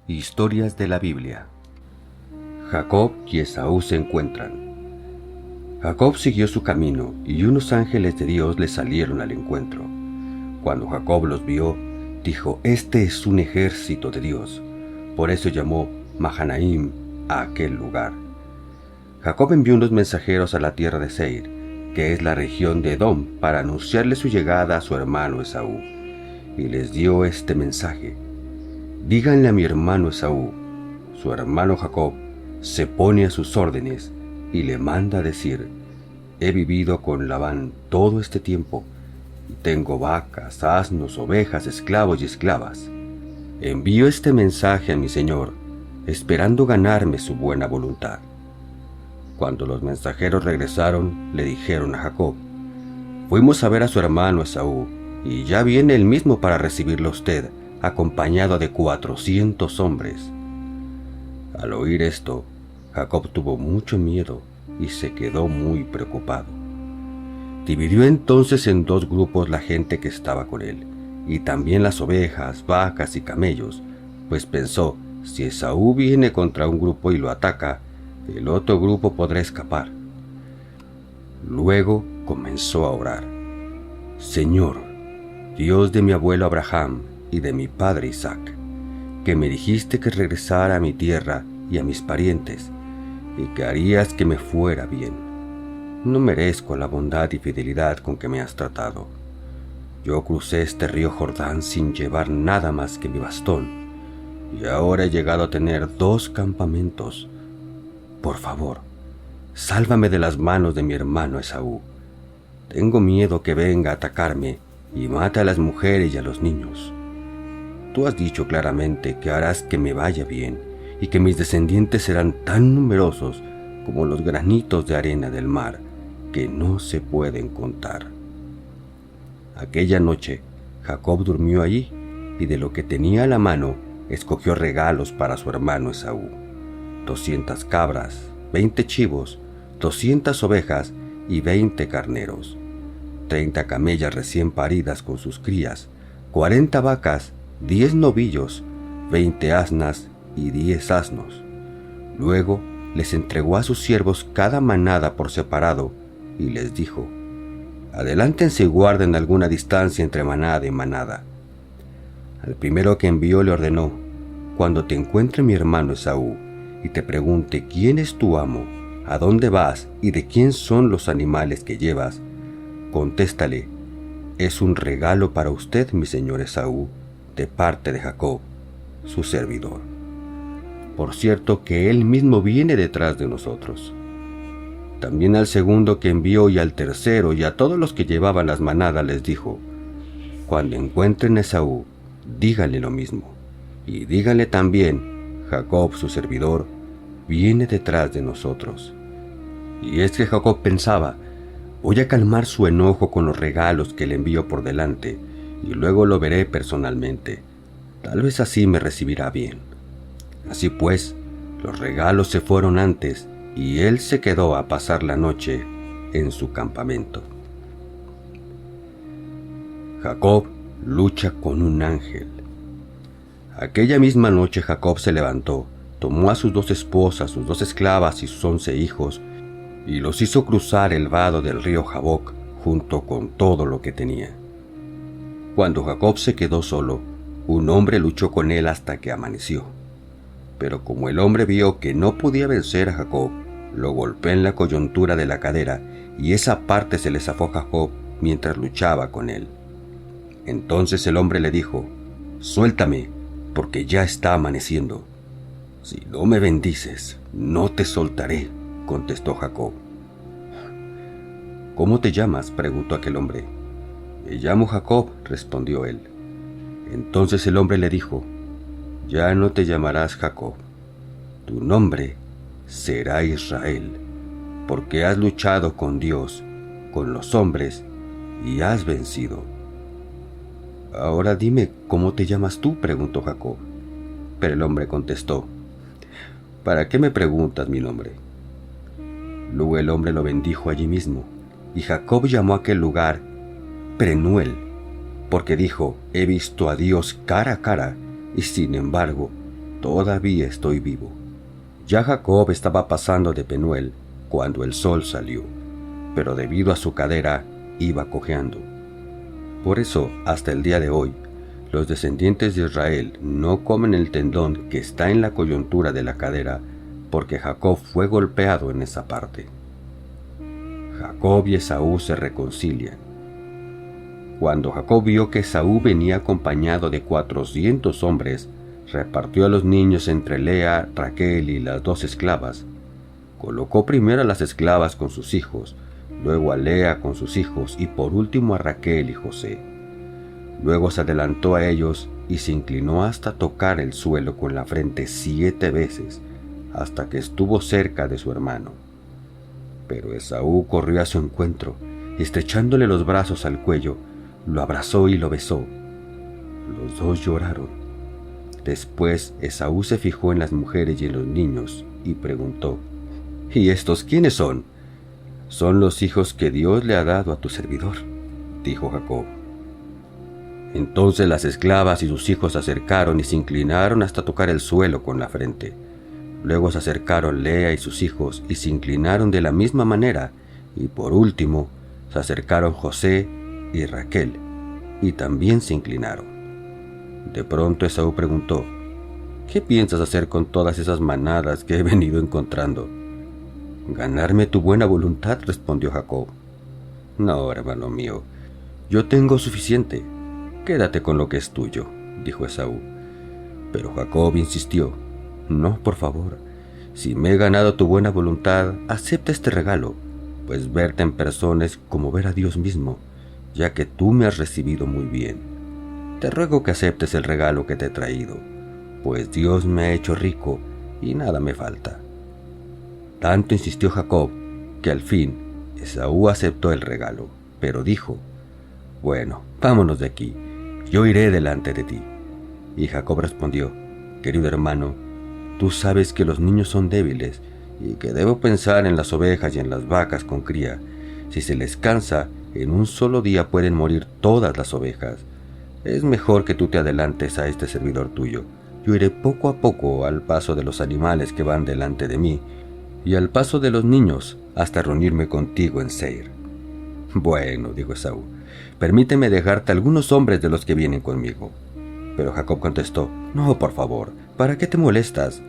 Historias de la Biblia. Jacob y Esaú se encuentran. Jacob siguió su camino y unos ángeles de Dios le salieron al encuentro. Cuando Jacob los vio, dijo: «Este es un ejército de Dios». Por eso llamó Mahanaim a aquel lugar. Jacob envió unos mensajeros a la tierra de Seir, que es la región de Edom, para anunciarle su llegada a su hermano Esaú. Y les dio este mensaje: «Díganle a mi hermano Esaú, su hermano Jacob se pone a sus órdenes y le manda decir: he vivido con Labán todo este tiempo y tengo vacas, asnos, ovejas, esclavos y esclavas. Envío este mensaje a mi señor, esperando ganarme su buena voluntad». Cuando los mensajeros regresaron, le dijeron a Jacob: «Fuimos a ver a su hermano Esaú, y ya viene él mismo para recibirlo a usted, acompañado de 400 hombres». Al oír esto, Jacob tuvo mucho miedo y se quedó muy preocupado. Dividió entonces en 2 grupos la gente que estaba con él, y también las ovejas, vacas y camellos, pues pensó: si Esaú viene contra un grupo y lo ataca, el otro grupo podrá escapar. Luego comenzó a orar: «Señor, Dios de mi abuelo Abraham y de mi padre Isaac, que me dijiste que regresara a mi tierra y a mis parientes, y que harías que me fuera bien. No merezco la bondad y fidelidad con que me has tratado. Yo crucé este río Jordán sin llevar nada más que mi bastón, y ahora he llegado a tener 2 campamentos. Por favor, sálvame de las manos de mi hermano Esaú. Tengo miedo que venga a atacarme y mate a las mujeres y a los niños. Tú has dicho claramente que harás que me vaya bien y que mis descendientes serán tan numerosos como los granitos de arena del mar, que no se pueden contar». Aquella noche, Jacob durmió allí, y de lo que tenía a la mano, escogió regalos para su hermano Esaú: 200 cabras, 20 chivos, 200 ovejas y 20 carneros, 30 camellas recién paridas con sus crías, 40 vacas, 10 novillos, 20 asnas y 10 asnos. Luego les entregó a sus siervos cada manada por separado y les dijo: «Adelántense y guarden alguna distancia entre manada y manada». Al primero que envió le ordenó: «Cuando te encuentre mi hermano Esaú y te pregunte quién es tu amo, a dónde vas y de quién son los animales que llevas, contéstale: es un regalo para usted, mi señor Esaú, de parte de Jacob, su servidor. Por cierto que él mismo viene detrás de nosotros». También al segundo que envió y al tercero y a todos los que llevaban las manadas les dijo: «Cuando encuentren a Esaú, díganle lo mismo, y díganle también: Jacob, su servidor, viene detrás de nosotros». Y es que Jacob pensaba: «Voy a calmar su enojo con los regalos que le envío por delante, y luego lo veré personalmente. Tal vez así me recibirá bien». Así pues, los regalos se fueron antes, y él se quedó a pasar la noche en su campamento. Jacob lucha con un ángel. Aquella misma noche Jacob se levantó, tomó a sus 2 esposas, sus 2 esclavas y sus 11 hijos, y los hizo cruzar el vado del río Jaboc junto con todo lo que tenía. Cuando Jacob se quedó solo, un hombre luchó con él hasta que amaneció. Pero como el hombre vio que no podía vencer a Jacob, lo golpeó en la coyuntura de la cadera, y esa parte se le zafó a Jacob mientras luchaba con él. Entonces el hombre le dijo: «Suéltame, porque ya está amaneciendo». «Si no me bendices, no te soltaré», contestó Jacob. «¿Cómo te llamas?», preguntó aquel hombre. «Me llamo Jacob», respondió él. Entonces el hombre le dijo: «Ya no te llamarás Jacob, tu nombre será Israel, porque has luchado con Dios, con los hombres, y has vencido». «Ahora dime, ¿cómo te llamas tú?», preguntó Jacob. Pero el hombre contestó: «¿Para qué me preguntas mi nombre?». Luego el hombre lo bendijo allí mismo, y Jacob llamó a aquel lugar Penuel, porque dijo: «He visto a Dios cara a cara, y sin embargo todavía estoy vivo. Ya Jacob estaba pasando de Penuel cuando el sol salió, pero debido a su cadera iba cojeando. Por eso, hasta el día de hoy, los descendientes de Israel no comen el tendón que está en la coyuntura de la cadera, porque Jacob fue golpeado en esa parte. Jacob y Esaú se reconcilian. Cuando Jacob vio que Esaú venía acompañado de 400 hombres, repartió a los niños entre Lea, Raquel y las 2 esclavas. Colocó primero a las esclavas con sus hijos, luego a Lea con sus hijos y por último a Raquel y José. Luego se adelantó a ellos y se inclinó hasta tocar el suelo con la frente 7 veces, hasta que estuvo cerca de su hermano. Pero Esaú corrió a su encuentro, estrechándole los brazos al cuello, lo abrazó y lo besó. Los dos lloraron. Después Esaú se fijó en las mujeres y en los niños y preguntó: ¿Y estos quiénes son? Son los hijos que Dios le ha dado a tu servidor, dijo Jacob. Entonces las esclavas y sus hijos se acercaron y se inclinaron hasta tocar el suelo con la frente. Luego se acercaron Lea y sus hijos y se inclinaron de la misma manera, y por último se acercaron José y Raquel, y también se inclinaron. De pronto Esaú preguntó: ¿Qué piensas hacer con todas esas manadas que he venido encontrando? Ganarme tu buena voluntad, respondió Jacob. No, hermano mío, yo tengo suficiente. Quédate con lo que es tuyo, dijo Esaú. Pero Jacob insistió: No, por favor, si me he ganado tu buena voluntad, acepta este regalo, pues verte en persona es como ver a Dios mismo, ya que tú me has recibido muy bien. Te ruego que aceptes el regalo que te he traído, pues Dios me ha hecho rico y nada me falta. Tanto insistió Jacob que al fin Esaú aceptó el regalo, pero dijo: Bueno, vámonos de aquí, yo iré delante de ti. Y Jacob respondió: Querido hermano, tú sabes que los niños son débiles y que debo pensar en las ovejas y en las vacas con cría. Si se les cansa, en un solo día pueden morir todas las ovejas. Es mejor que tú te adelantes a este servidor tuyo. Yo iré poco a poco al paso de los animales que van delante de mí y al paso de los niños hasta reunirme contigo en Seir. Bueno, dijo Esaú, permíteme dejarte algunos hombres de los que vienen conmigo. Pero Jacob contestó: No, por favor, ¿para qué te molestas?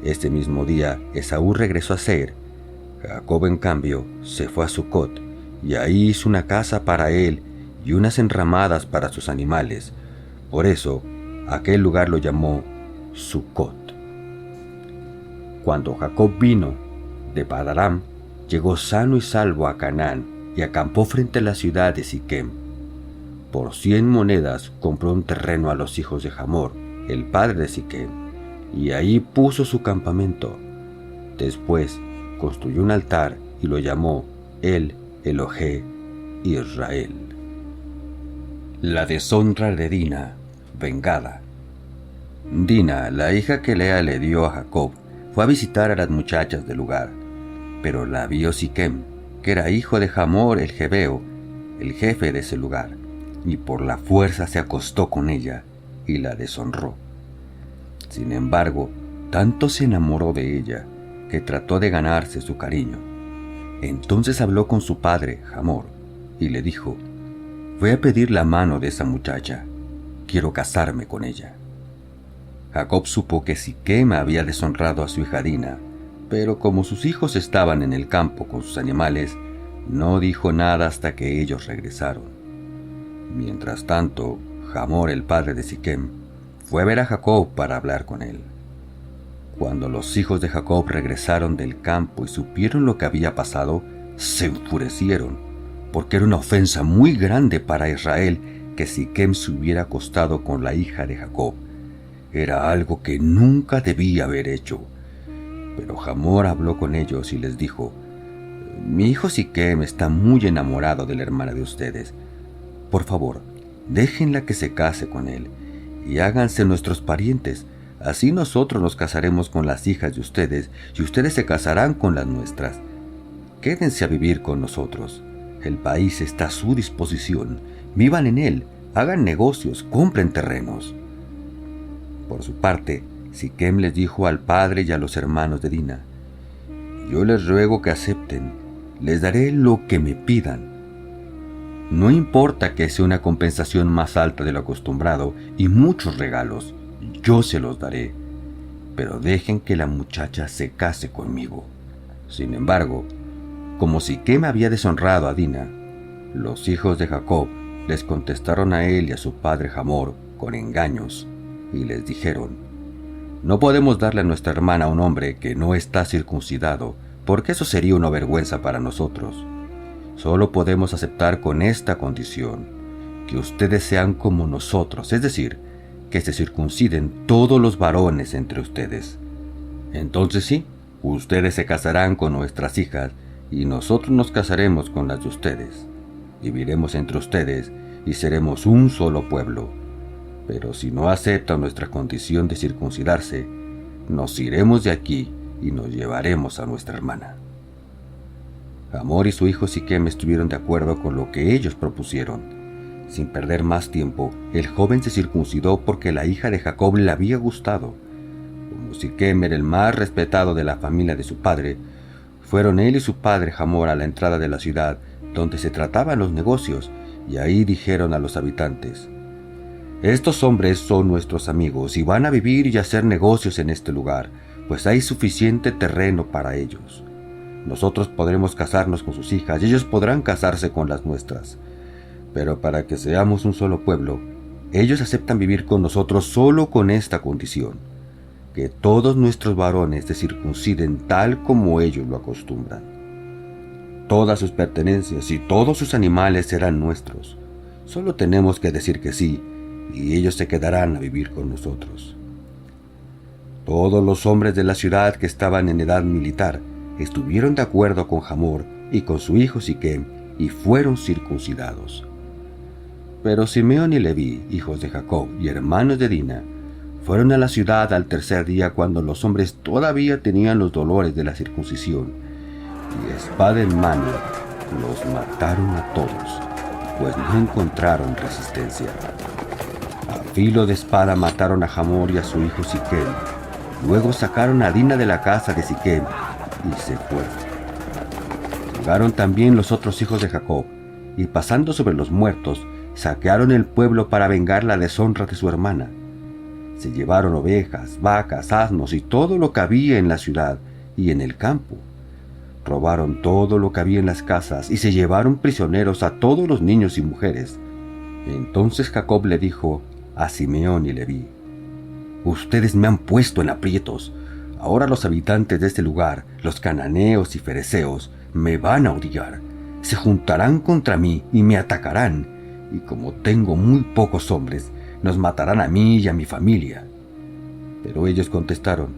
Ese mismo día Esaú regresó a Seir. Jacob, en cambio, se fue a Sucot, y ahí hizo una casa para él y unas enramadas para sus animales. Por eso, aquel lugar lo llamó Sucot. Cuando Jacob vino de Padaram, llegó sano y salvo a Canaán y acampó frente a la ciudad de Siquem. Por 100 monedas compró un terreno a los hijos de Hamor, el padre de Siquem, y ahí puso su campamento. Después construyó un altar y lo llamó El Elohé Israel. La deshonra de Dina, vengada. Dina, la hija que Lea le dio a Jacob, fue a visitar a las muchachas del lugar, pero la vio Siquem, que era hijo de Hamor el Jebeo, el jefe de ese lugar, y por la fuerza se acostó con ella y la deshonró. Sin embargo, tanto se enamoró de ella que trató de ganarse su cariño. Entonces habló con su padre, Hamor, y le dijo: Voy a pedir la mano de esa muchacha, quiero casarme con ella. Jacob supo que Siquem había deshonrado a su hija Dina, pero como sus hijos estaban en el campo con sus animales, no dijo nada hasta que ellos regresaron. Mientras tanto, Hamor, el padre de Siquem, fue a ver a Jacob para hablar con él. Cuando los hijos de Jacob regresaron del campo y supieron lo que había pasado, se enfurecieron, porque era una ofensa muy grande para Israel que Siquem se hubiera acostado con la hija de Jacob. Era algo que nunca debía haber hecho. Pero Hamor habló con ellos y les dijo: Mi hijo Siquem está muy enamorado de la hermana de ustedes. Por favor, déjenla que se case con él y háganse nuestros parientes. Así nosotros nos casaremos con las hijas de ustedes y ustedes se casarán con las nuestras. Quédense a vivir con nosotros. El país está a su disposición. Vivan en él, hagan negocios, compren terrenos. Por su parte, Siquem les dijo al padre y a los hermanos de Dina: yo les ruego que acepten, les daré lo que me pidan. No importa que sea una compensación más alta de lo acostumbrado y muchos regalos, yo se los daré, pero dejen que la muchacha se case conmigo. Sin embargo, como Siquem había deshonrado a Dina, los hijos de Jacob les contestaron a él y a su padre Hamor con engaños y les dijeron: no podemos darle a nuestra hermana a un hombre que no está circuncidado, porque eso sería una vergüenza para nosotros. Solo podemos aceptar con esta condición: que ustedes sean como nosotros, es decir, que se circunciden todos los varones entre ustedes. Entonces sí, ustedes se casarán con nuestras hijas y nosotros nos casaremos con las de ustedes. Viviremos entre ustedes y seremos un solo pueblo. Pero si no aceptan nuestra condición de circuncidarse, nos iremos de aquí y nos llevaremos a nuestra hermana. Hamor y su hijo Siquem estuvieron de acuerdo con lo que ellos propusieron. Sin perder más tiempo, el joven se circuncidó porque la hija de Jacob le había gustado. Como Siquem era el más respetado de la familia de su padre, fueron él y su padre Hamor a la entrada de la ciudad donde se trataban los negocios, y ahí dijeron a los habitantes: estos hombres son nuestros amigos y van a vivir y hacer negocios en este lugar, pues hay suficiente terreno para ellos. Nosotros podremos casarnos con sus hijas y ellos podrán casarse con las nuestras. Pero para que seamos un solo pueblo, ellos aceptan vivir con nosotros solo con esta condición: que todos nuestros varones se circunciden tal como ellos lo acostumbran. Todas sus pertenencias y todos sus animales serán nuestros. Solo tenemos que decir que sí, y ellos se quedarán a vivir con nosotros. Todos los hombres de la ciudad que estaban en edad militar estuvieron de acuerdo con Hamor y con su hijo Siquem y fueron circuncidados. Pero Simeón y Leví, hijos de Jacob y hermanos de Dina, fueron a la ciudad al tercer día cuando los hombres todavía tenían los dolores de la circuncisión, y espada en mano los mataron a todos, pues no encontraron resistencia. A filo de espada mataron a Hamor y a su hijo Siquem. Luego sacaron a Dina de la casa de Siquem y se fueron. Llegaron también los otros hijos de Jacob, y pasando sobre los muertos, saquearon el pueblo para vengar la deshonra de su hermana. Se llevaron ovejas, vacas, asnos y todo lo que había en la ciudad y en el campo. Robaron todo lo que había en las casas y se llevaron prisioneros a todos los niños y mujeres. Entonces Jacob le dijo a Simeón y Leví: ustedes me han puesto en aprietos. Ahora los habitantes de este lugar, los cananeos y fereceos, me van a odiar. Se juntarán contra mí y me atacarán, y como tengo muy pocos hombres, nos matarán a mí y a mi familia. Pero ellos contestaron: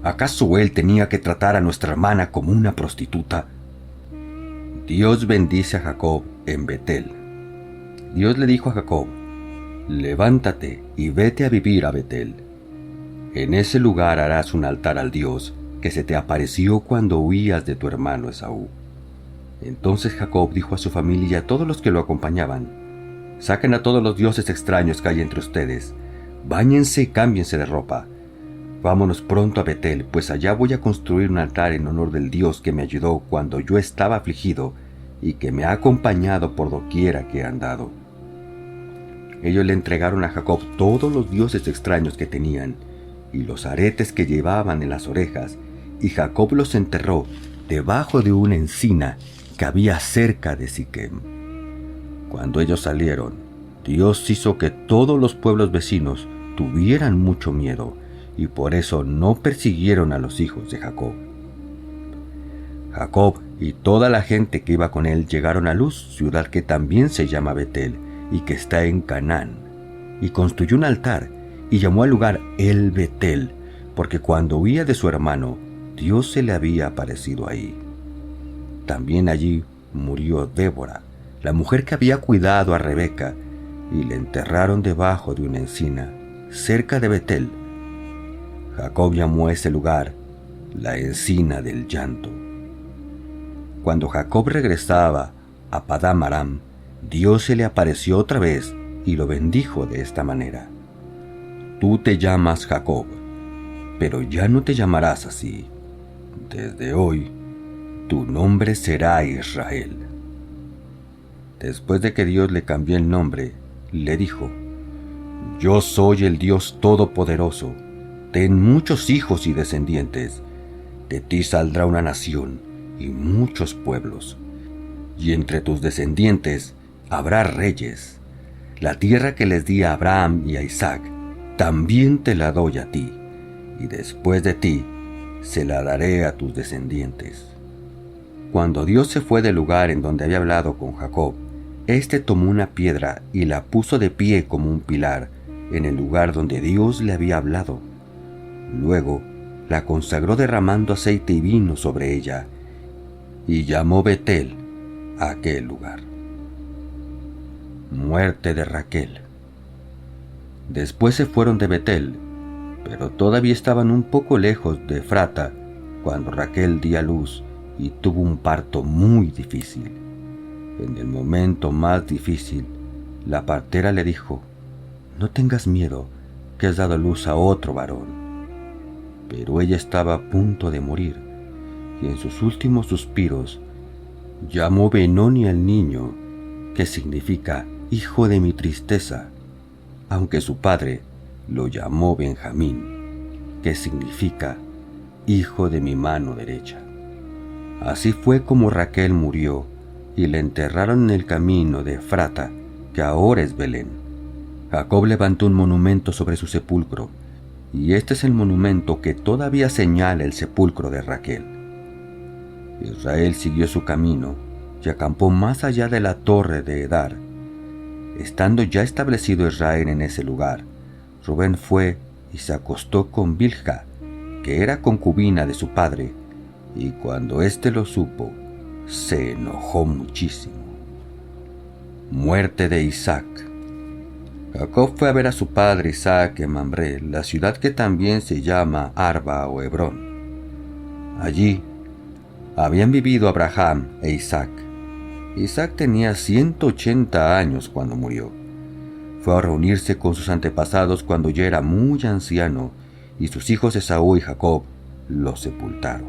¿acaso él tenía que tratar a nuestra hermana como una prostituta? Dios bendice a Jacob en Betel. Dios le dijo a Jacob: levántate y vete a vivir a Betel. En ese lugar harás un altar al Dios que se te apareció cuando huías de tu hermano Esaú. Entonces Jacob dijo a su familia y a todos los que lo acompañaban: saquen a todos los dioses extraños que hay entre ustedes, báñense y cámbiense de ropa. Vámonos pronto a Betel, pues allá voy a construir un altar en honor del Dios que me ayudó cuando yo estaba afligido y que me ha acompañado por doquiera que he andado. Ellos le entregaron a Jacob todos los dioses extraños que tenían y los aretes que llevaban en las orejas, y Jacob los enterró debajo de una encina que había cerca de Siquem. Cuando ellos salieron, Dios hizo que todos los pueblos vecinos tuvieran mucho miedo, y por eso no persiguieron a los hijos de Jacob. Jacob y toda la gente que iba con él llegaron a Luz, ciudad que también se llama Betel y que está en Canaán, y construyó un altar y llamó al lugar El Betel, porque cuando huía de su hermano, Dios se le había aparecido ahí. También allí murió Débora, la mujer que había cuidado a Rebeca, y le enterraron debajo de una encina, cerca de Betel. Jacob llamó a ese lugar la encina del llanto. Cuando Jacob regresaba a Padán Aram, Dios se le apareció otra vez y lo bendijo de esta manera: tú te llamas Jacob, pero ya no te llamarás así. Desde hoy, tu nombre será Israel. Después de que Dios le cambió el nombre, le dijo: Yo soy el Dios Todopoderoso. Ten muchos hijos y descendientes. De ti saldrá una nación y muchos pueblos. Y entre tus descendientes habrá reyes. La tierra que les di a Abraham y a Isaac, también te la doy a ti, y después de ti se la daré a tus descendientes. Cuando Dios se fue del lugar en donde había hablado con Jacob, éste tomó una piedra y la puso de pie como un pilar en el lugar donde Dios le había hablado. Luego la consagró derramando aceite y vino sobre ella, y llamó Betel a aquel lugar. Muerte de Raquel. Después se fueron de Betel, pero todavía estaban un poco lejos de Efrata cuando Raquel dio a luz y tuvo un parto muy difícil. En el momento más difícil, la partera le dijo: No tengas miedo, que has dado luz a otro varón. Pero ella estaba a punto de morir, y en sus últimos suspiros llamó Benoni al niño, que significa hijo de mi tristeza, aunque su padre lo llamó Benjamín, que significa hijo de mi mano derecha. Así fue como Raquel murió, y la enterraron en el camino de Efrata, que ahora es Belén. Jacob levantó un monumento sobre su sepulcro, y este es el monumento que todavía señala el sepulcro de Raquel. Israel siguió su camino y acampó más allá de la torre de Edar. Estando ya establecido Israel en ese lugar, Rubén fue y se acostó con Bilha, que era concubina de su padre, y cuando éste lo supo, se enojó muchísimo. Muerte de Isaac. Jacob fue a ver a su padre Isaac en Mamre, la ciudad que también se llama Arba o Hebrón. Allí habían vivido Abraham e Isaac. Isaac tenía 180 años cuando murió. Fue a reunirse con sus antepasados cuando ya era muy anciano, y sus hijos Esaú y Jacob lo sepultaron.